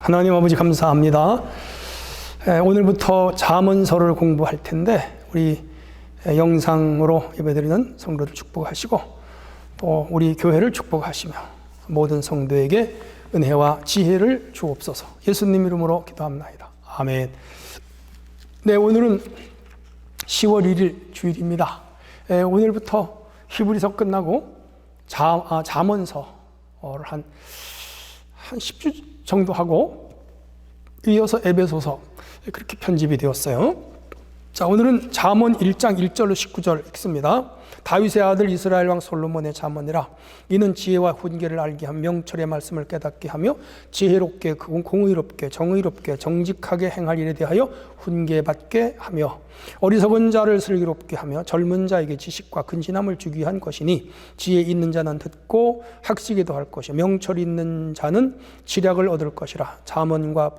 하나님 아버지 감사합니다. 오늘부터 잠언서를 공부할 텐데 우리 영상으로 예배드리는 성도들 축복하시고 또 우리 교회를 축복하시며 모든 성도에게 은혜와 지혜를 주옵소서. 예수님 이름으로 기도합나이다. 아멘. 네, 오늘은 10월 1일 주일입니다. 오늘부터 히브리서 끝나고 잠언서를 한 10주 정도 하고 이어서 에베소서 그렇게 편집이 되었어요. 자, 오늘은 잠언 1장 1절로 19절 읽습니다. 다윗의 아들 이스라엘 왕 솔로몬의 잠언이라. 이는 지혜와 훈계를 알게 하며 명철의 말씀을 깨닫게 하며 지혜롭게 공의롭게 정의롭게 정직하게 행할 일에 대하여 훈계받게 하며 어리석은 자를 슬기롭게 하며 젊은 자에게 지식과 근신함을 주기 위한 것이니 지혜 있는 자는 듣고 학식에도 할 것이요 명철 있는 자는 지략을 얻을 것이라. 잠언과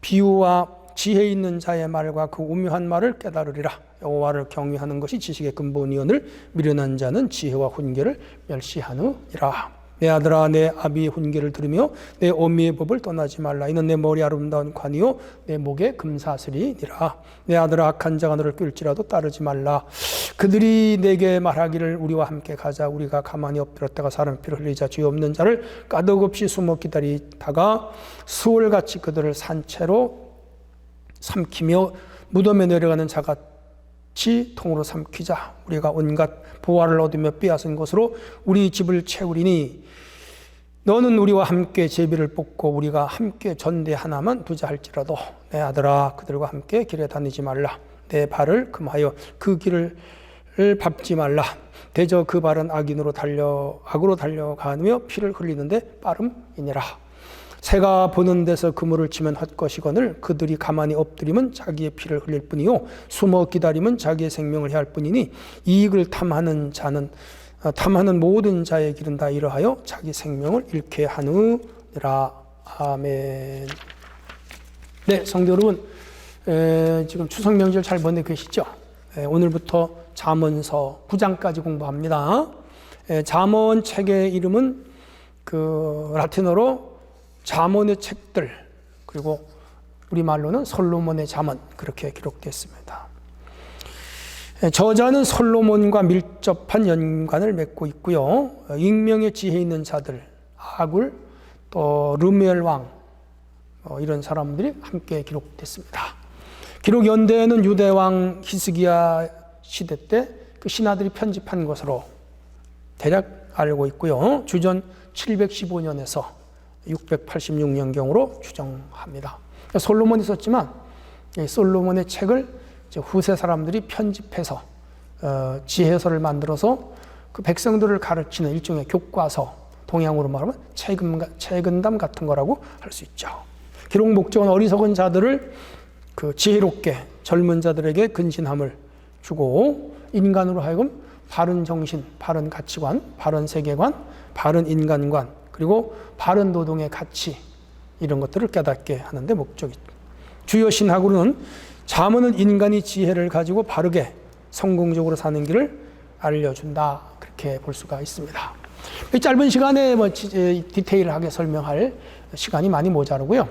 비유와 지혜 있는 자의 말과 그 오묘한 말을 깨달으리라. 여호와를 경외하는 것이 지식의 근본이오늘 미련한 자는 지혜와 훈계를 멸시하느니라. 내 아들아, 내 아비의 훈계를 들으며 내 어미의 법을 떠나지 말라. 이는 내 머리 아름다운 관이요 내 목에 금사슬이니라. 내 아들아, 악한 자가 너를 끌지라도 따르지 말라. 그들이 내게 말하기를 우리와 함께 가자. 우리가 가만히 엎드렸다가 사람의 피를 흘리자. 죄 없는 자를 까닭없이 숨어 기다리다가 수월같이 그들을 산채로 삼키며 무덤에 내려가는 자같이 통으로 삼키자. 우리가 온갖 보화를 얻으며 빼앗은 것으로 우리 집을 채우리니 너는 우리와 함께 제비를 뽑고 우리가 함께 전대 하나만 두자 할지라도 내 아들아, 그들과 함께 길에 다니지 말라. 내 발을 금하여 그 길을 밟지 말라. 대저 그 발은 악으로 달려가며 피를 흘리는데 빠름이니라. 새가 보는 데서 그물을 치면 헛것이거늘 그들이 가만히 엎드리면 자기의 피를 흘릴 뿐이요 숨어 기다리면 자기의 생명을 해할 뿐이니 이익을 탐하는 모든 자의 길은 다 이러하여 자기 생명을 잃게 하느니라. 아멘. 네, 성도 여러분, 지금 추석 명절 잘 보내고 계시죠? 오늘부터 잠언서 9장까지 공부합니다. 잠언 책의 이름은 라틴어로 잠언의 책들, 그리고 우리말로는 솔로몬의 잠언, 그렇게 기록되었습니다. 저자는 솔로몬과 밀접한 연관을 맺고 있고요. 익명의 지혜 있는 자들, 아굴, 또 르무엘 왕, 이런 사람들이 함께 기록됐습니다. 기록 연대에는 유대 왕 히스기야 시대 때 그 신하들이 편집한 것으로 대략 알고 있고요. 주전 715년에서 686년경으로 추정합니다. 솔로몬이 썼지만 솔로몬의 책을 후세 사람들이 편집해서 지혜서를 만들어서 그 백성들을 가르치는 일종의 교과서, 동양으로 말하면 책은담 같은 거라고 할 수 있죠. 기록 목적은 어리석은 자들을 지혜롭게 젊은 자들에게 근신함을 주고 인간으로 하여금 바른 정신, 바른 가치관, 바른 세계관, 바른 인간관, 그리고 바른 노동의 가치, 이런 것들을 깨닫게 하는데 목적이죠. 주요 신학으로는 잠언은 인간이 지혜를 가지고 바르게 성공적으로 사는 길을 알려준다, 그렇게 볼 수가 있습니다. 이 짧은 시간에 디테일하게 설명할 시간이 많이 모자르고요.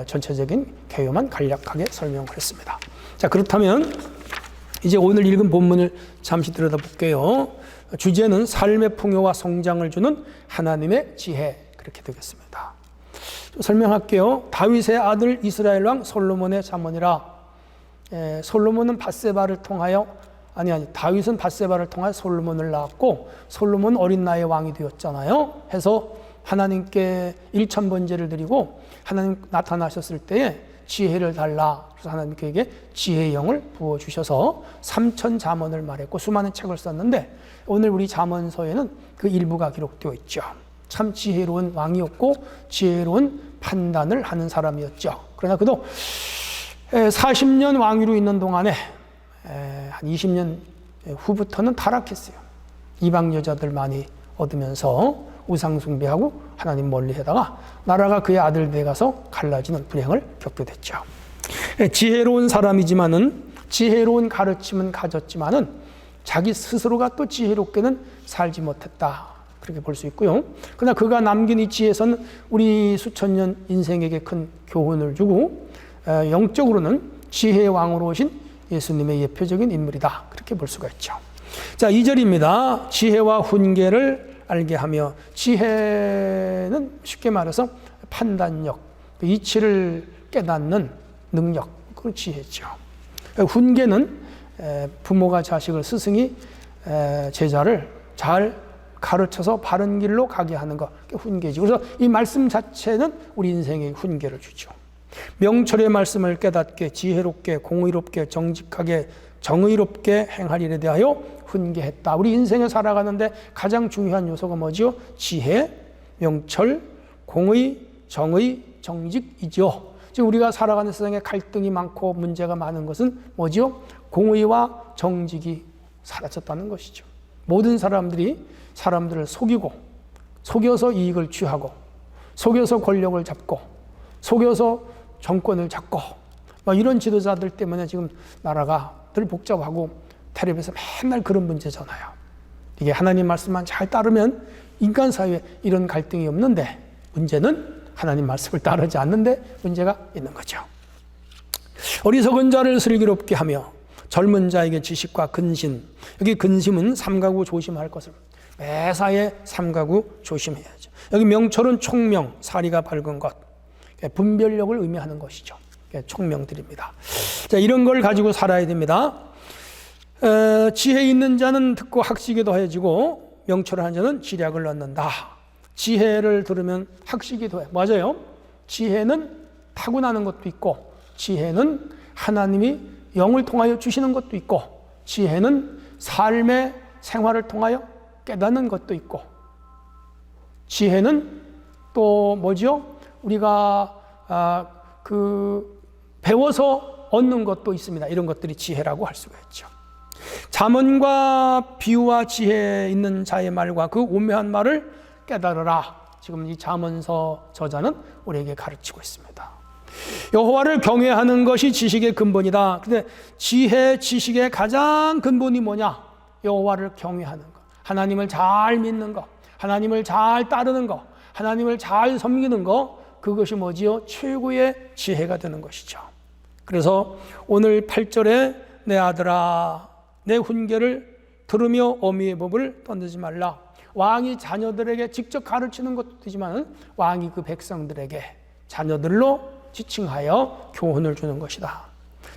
전체적인 개요만 간략하게 설명을 했습니다. 자, 그렇다면 이제 오늘 읽은 본문을 잠시 들여다볼게요. 주제는 삶의 풍요와 성장을 주는 하나님의 지혜, 그렇게 되겠습니다. 좀 설명할게요. 다윗의 아들 이스라엘 왕 솔로몬의 잠언이라. 솔로몬은 다윗은 밧세바를 통하여 솔로몬을 낳았고 솔로몬은 어린 나이에 왕이 되었잖아요. 해서 하나님께 1000번제를 드리고 하나님 나타나셨을 때에 지혜를 달라. 그래서 하나님께 지혜의 영을 부어주셔서 3000 잠언을 말했고 수많은 책을 썼는데 오늘 우리 잠언서에는 그 일부가 기록되어 있죠. 참 지혜로운 왕이었고 지혜로운 판단을 하는 사람이었죠. 그러나 그도 40년 왕위로 있는 동안에 한 20년 후부터는 타락했어요. 이방 여자들 많이 얻으면서 우상 숭배하고 하나님 멀리하다가 나라가 그의 아들들에 가서 갈라지는 불행을 겪게 됐죠. 지혜로운 사람이지만은 지혜로운 가르침은 가졌지만은 자기 스스로가 또 지혜롭게는 살지 못했다. 그렇게 볼 수 있고요. 그러나 그가 남긴 이 지혜서는 우리 수천 년 인생에게 큰 교훈을 주고 영적으로는 지혜의 왕으로 오신 예수님의 예표적인 인물이다. 그렇게 볼 수가 있죠. 자, 2절입니다. 지혜와 훈계를 알게 하며, 지혜는 쉽게 말해서 판단력, 이치를 깨닫는 능력, 그 지혜죠. 훈계는 부모가 자식을, 스승이 제자를 잘 가르쳐서 바른 길로 가게 하는 것, 그게 훈계지. 그래서 이 말씀 자체는 우리 인생에 훈계를 주죠. 명철의 말씀을 깨닫게, 지혜롭게, 공의롭게, 정직하게, 정의롭게 행할 일에 대하여 훈계했다. 우리 인생에 살아가는데 가장 중요한 요소가 뭐지요? 지혜, 명철, 공의, 정의, 정직이죠. 지금 우리가 살아가는 세상에 갈등이 많고 문제가 많은 것은 뭐지요? 공의와 정직이 사라졌다는 것이죠. 모든 사람들이 사람들을 속이고, 속여서 이익을 취하고, 속여서 권력을 잡고, 속여서 정권을 잡고, 이런 지도자들 때문에 지금 나라가 늘 복잡하고 텔레비에서 맨날 그런 문제잖아요. 이게 하나님 말씀만 잘 따르면 인간 사회에 이런 갈등이 없는데, 문제는 하나님 말씀을 따르지 않는데 문제가 있는 거죠. 어리석은 자를 슬기롭게 하며 젊은 자에게 지식과 근신, 여기 근심은 삼가구 조심할 것을, 매사에 삼가구 조심해야죠. 여기 명철은 총명, 사리가 밝은 것, 분별력을 의미하는 것이죠. 총명들입니다. 자, 이런 걸 가지고 살아야 됩니다. 지혜 있는 자는 듣고 학식이 더해지고 명철한 자는 지략을 얻는다. 지혜를 들으면 학식이 더해. 맞아요. 지혜는 타고나는 것도 있고, 지혜는 하나님이 영을 통하여 주시는 것도 있고, 지혜는 삶의 생활을 통하여 깨닫는 것도 있고, 지혜는 또 뭐죠? 우리가 배워서 얻는 것도 있습니다. 이런 것들이 지혜라고 할 수가 있죠. 잠언과 비유와 지혜 있는 자의 말과 그 오묘한 말을 깨달으라. 지금 이 잠언서 저자는 우리에게 가르치고 있습니다. 여호와를 경외하는 것이 지식의 근본이다. 근데 지혜, 지식의 가장 근본이 뭐냐? 여호와를 경외하는 것, 하나님을 잘 믿는 것, 하나님을 잘 따르는 것, 하나님을 잘 섬기는 것, 그것이 뭐지요? 최고의 지혜가 되는 것이죠. 그래서 오늘 8절에 내 아들아 내 훈계를 들으며 어미의 법을 떠나지 말라. 왕이 자녀들에게 직접 가르치는 것도 되지만 왕이 그 백성들에게 자녀들로 지칭하여 교훈을 주는 것이다.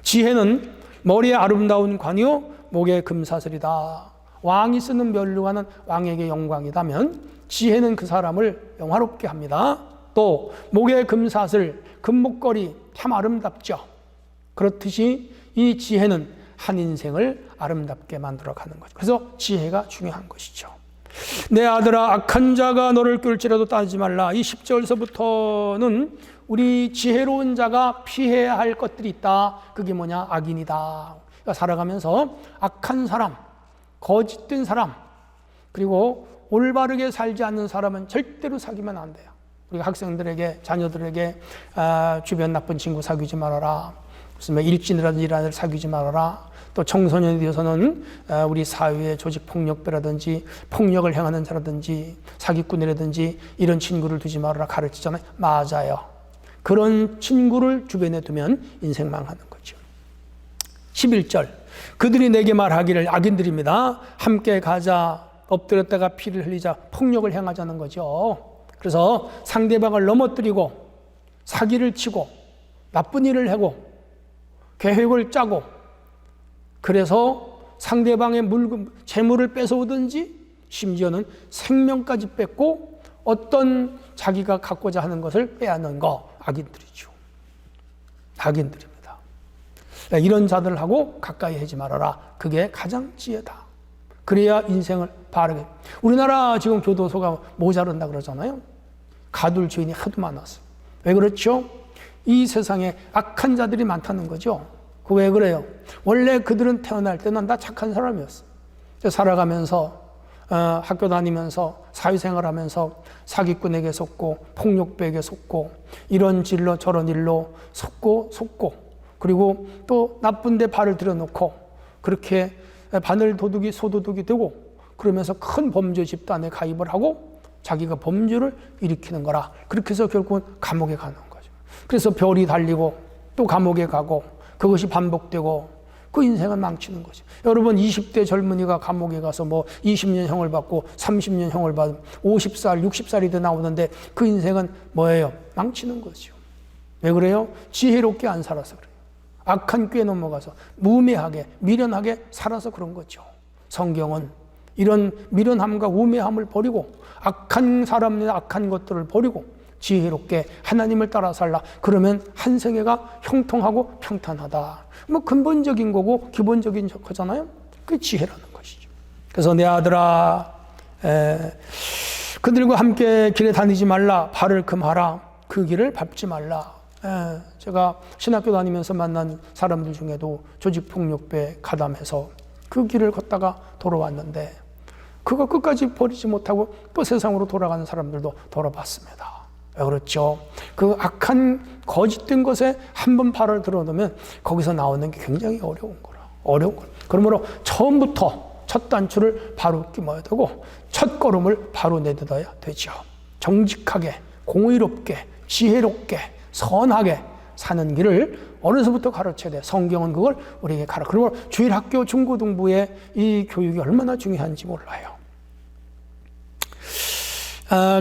지혜는 머리에 아름다운 관이요 목에 금사슬이다. 왕이 쓰는 면류관은 왕에게 영광이다면 지혜는 그 사람을 영화롭게 합니다. 또 목에 금사슬, 금목걸이 참 아름답죠. 그렇듯이 이 지혜는 한 인생을 아름답게 만들어가는 거죠. 그래서 지혜가 중요한 것이죠. 내 아들아 악한 자가 너를 끌지라도 따지지 말라. 이 10절서부터는 우리 지혜로운 자가 피해야 할 것들이 있다. 그게 뭐냐? 악인이다. 그러니까 살아가면서 악한 사람, 거짓된 사람, 그리고 올바르게 살지 않는 사람은 절대로 사귀면 안 돼요. 우리가 학생들에게, 자녀들에게 주변 나쁜 친구 사귀지 말아라. 무슨 일진이라든지 이런 애들 사귀지 말아라. 또 청소년이 되어서는 우리 사회의 조직폭력배라든지 폭력을 행하는 자라든지 사기꾼이라든지 이런 친구를 두지 말아라 가르치잖아요. 맞아요. 그런 친구를 주변에 두면 인생 망하는 거죠. 11절 그들이 내게 말하기를, 악인들입니다. 함께 가자, 엎드렸다가 피를 흘리자, 폭력을 행하자는 거죠. 그래서 상대방을 넘어뜨리고 사기를 치고 나쁜 일을 하고 계획을 짜고, 그래서 상대방의 재물을 뺏어오든지 심지어는 생명까지 뺏고 어떤 자기가 갖고자 하는 것을 빼앗는 거, 악인들이죠. 악인들입니다. 이런 자들하고 가까이 하지 말아라. 그게 가장 지혜다. 그래야 인생을 바르게. 우리나라 지금 교도소가 모자른다 그러잖아요. 가둘 죄인이 하도 많았어요. 왜 그렇죠? 이 세상에 악한 자들이 많다는 거죠. 그 왜 그래요? 원래 그들은 태어날 때는 다 착한 사람이었어. 살아가면서 학교 다니면서 사회생활하면서 사기꾼에게 속고 폭력배에게 속고 이런 일로 저런 일로 속고 그리고 또 나쁜 데 발을 들여놓고 그렇게 바늘 도둑이 소도둑이 되고 그러면서 큰 범죄 집단에 가입을 하고 자기가 범죄를 일으키는 거라. 그렇게 해서 결국은 감옥에 가는 거죠. 그래서 별이 달리고 또 감옥에 가고 그것이 반복되고 그 인생은 망치는 거죠. 여러분 20대 젊은이가 감옥에 가서 뭐 20년 형을 받고 30년 형을 받으면 50살, 60살이 돼 나오는데 그 인생은 뭐예요? 망치는 거죠. 왜 그래요? 지혜롭게 안 살아서 그래요. 악한 꾀에 넘어가서 무매하게, 미련하게 살아서 그런 거죠. 성경은 이런 미련함과 우매함을 버리고 악한 사람이나 악한 것들을 버리고 지혜롭게 하나님을 따라 살라. 그러면 한 생애가 형통하고 평탄하다. 뭐 근본적인 거고 기본적인 거잖아요. 그게 지혜라는 것이죠. 그래서 내 아들아, 그들과 함께 길에 다니지 말라. 발을 금하라. 그 길을 밟지 말라. 제가 신학교 다니면서 만난 사람들 중에도 조직폭력배 가담해서 그 길을 걷다가 돌아왔는데 그거 끝까지 버리지 못하고 또 세상으로 돌아가는 사람들도 돌아봤습니다. 왜 그렇죠? 그 악한 거짓된 것에 한번 발을 들어놓으면 거기서 나오는 게 굉장히 어려운 거라. 그러므로 처음부터 첫 단추를 바로 끼워야 되고 첫 걸음을 바로 내딛어야 되죠. 정직하게, 공의롭게, 지혜롭게, 선하게 사는 길을 어느서부터 가르쳐야 돼. 성경은 그걸 우리에게 그리고 주일학교 중고등부의 이 교육이 얼마나 중요한지 몰라요.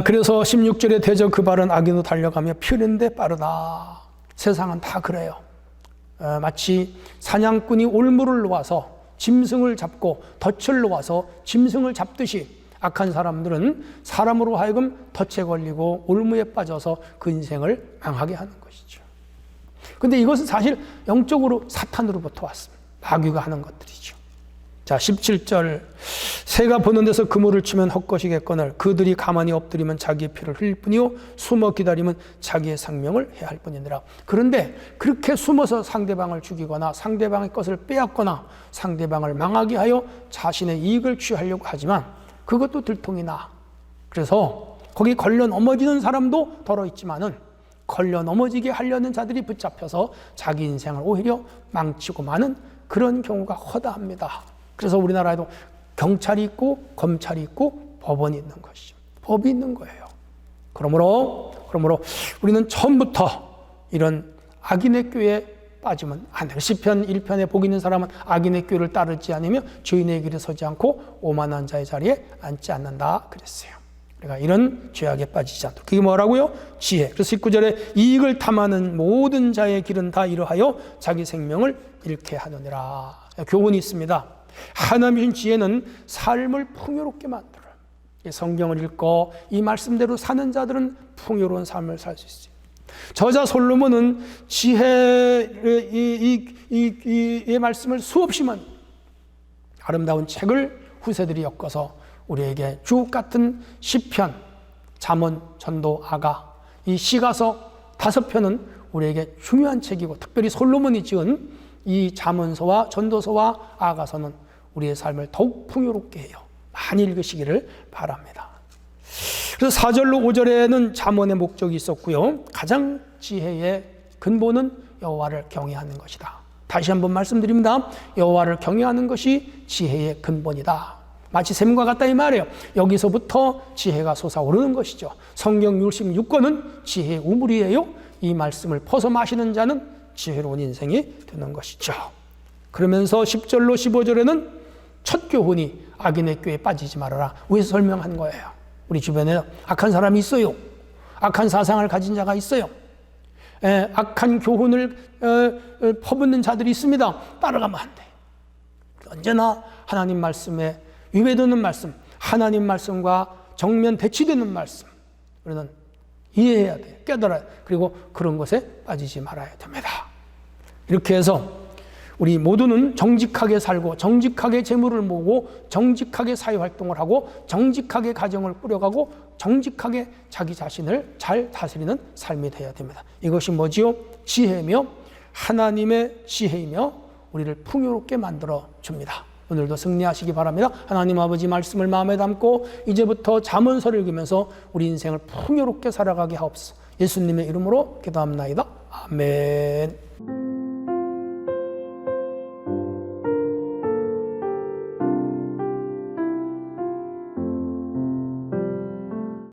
그래서 16절에 대저 그 발은 악인으로 달려가며 피 흘리는데 빠르다. 세상은 다 그래요. 마치 사냥꾼이 올무를 놓아서 짐승을 잡고 덫을 놓아서 짐승을 잡듯이 악한 사람들은 사람으로 하여금 덫에 걸리고 올무에 빠져서 그 인생을 망하게 하는 것이죠. 근데 이것은 사실 영적으로 사탄으로부터 왔습니다. 마귀가 하는 것들이죠. 자, 17절. 새가 보는 데서 그물을 치면 헛것이겠거늘 그들이 가만히 엎드리면 자기의 피를 흘릴 뿐이요 숨어 기다리면 자기의 생명을 해할 뿐이니라. 그런데 그렇게 숨어서 상대방을 죽이거나 상대방의 것을 빼앗거나 상대방을 망하게 하여 자신의 이익을 취하려고 하지만 그것도 들통이 나. 그래서 거기 걸려 넘어지는 사람도 덜어 있지만은 걸려 넘어지게 하려는 자들이 붙잡혀서 자기 인생을 오히려 망치고 마는 그런 경우가 허다합니다. 그래서 우리나라에도 경찰이 있고 검찰이 있고 법원이 있는 것이죠. 법이 있는 거예요. 그러므로 우리는 처음부터 이런 악인의 꾀에 빠지면 안 돼요. 시편 1편에 복 있는 사람은 악인의 꾀를 따르지 않으며 죄인의 길에 서지 않고 오만한 자의 자리에 앉지 않는다 그랬어요. 우리가 이런 죄악에 빠지지 않도록. 그게 뭐라고요? 지혜. 그래서 19절에 이익을 탐하는 모든 자의 길은 다 이러하여 자기 생명을 잃게 하느니라. 교훈이 있습니다. 하나님의 지혜는 삶을 풍요롭게 만들어요. 성경을 읽고 이 말씀대로 사는 자들은 풍요로운 삶을 살 수 있어요. 저자 솔로몬은 지혜의 이 말씀을 수없이만 아름다운 책을 후세들이 엮어서 우리에게 주옥 같은 시편, 잠언, 전도, 아가 이 시가서 5편은 우리에게 중요한 책이고 특별히 솔로몬이 지은 이 잠언서와 전도서와 아가서는 우리의 삶을 더욱 풍요롭게 해요. 많이 읽으시기를 바랍니다. 그래서 4절로 5절에는 잠언의 목적이 있었고요. 가장 지혜의 근본은 여호와를 경외하는 것이다. 다시 한번 말씀드립니다. 여호와를 경외하는 것이 지혜의 근본이다. 마치 샘과 같다 이 말이에요. 여기서부터 지혜가 솟아오르는 것이죠. 성경 66권은 지혜의 우물이에요. 이 말씀을 퍼서 마시는 자는 지혜로운 인생이 되는 것이죠. 그러면서 10절로 15절에는 첫 교훈이 악인의 꾀에 빠지지 말아라. 왜 설명한 거예요? 우리 주변에 악한 사람이 있어요. 악한 사상을 가진 자가 있어요. 악한 교훈을 퍼붓는 자들이 있습니다. 따라가면 안 돼. 언제나 하나님 말씀에 위배되는 말씀, 하나님 말씀과 정면 대치되는 말씀 우리는 이해해야 돼. 깨달아야 돼. 그리고 그런 것에 빠지지 말아야 됩니다. 이렇게 해서 우리 모두는 정직하게 살고 정직하게 재물을 모으고 정직하게 사회활동을 하고 정직하게 가정을 꾸려가고 정직하게 자기 자신을 잘 다스리는 삶이 되어야 됩니다. 이것이 뭐지요? 지혜며 하나님의 지혜이며 우리를 풍요롭게 만들어 줍니다. 오늘도 승리하시기 바랍니다. 하나님 아버지 말씀을 마음에 담고 이제부터 잠언서를 읽으면서 우리 인생을 풍요롭게 살아가게 하옵소서. 예수님의 이름으로 기도합나이다. 아멘.